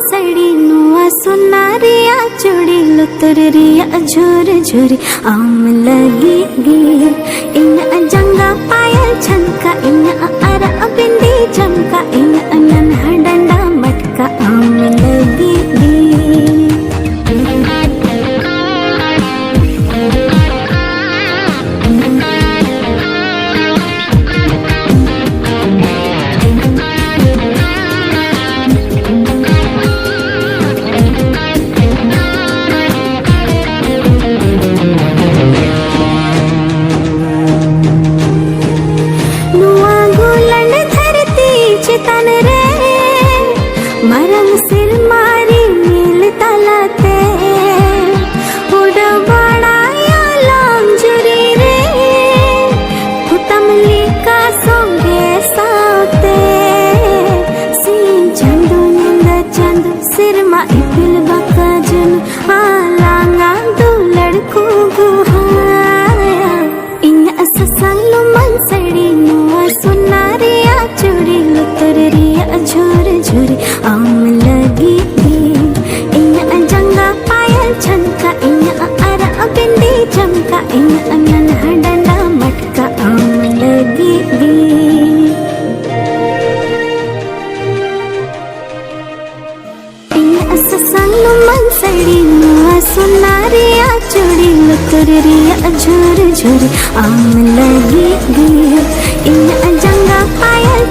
सड़ी नुआ सुनारिया चूड़ी लुतर रिया झोर झोरी आम लगी गी इन जंगा पायल छनका इन अरा बिंदी चमका इन नन्हा डंडा मटका आम लगी गी। तन रे मरम सिर मारी नील तलाते उड़ बड़ाया लांजुरी रे पुतमली का सोंगे साते सीन चंदू निंद चंदू सिर मा इपिल बका जन आलांगा दो लड़कों गुहाया इन अससलु मन सड़ी नुआ सुनारिया चूड़ी लुतर रिया झोर झोरी आम लगी गी इन जंगा पायल छनका इन अरा बिंदी चमका इन नन्हा डंडा मटका आम लगी गी। इन ससंग मन सड़ी नुआ सुनारिया चूड़ी लुतर रिया झोर झोरी आम लगी गी इन जंगा पायल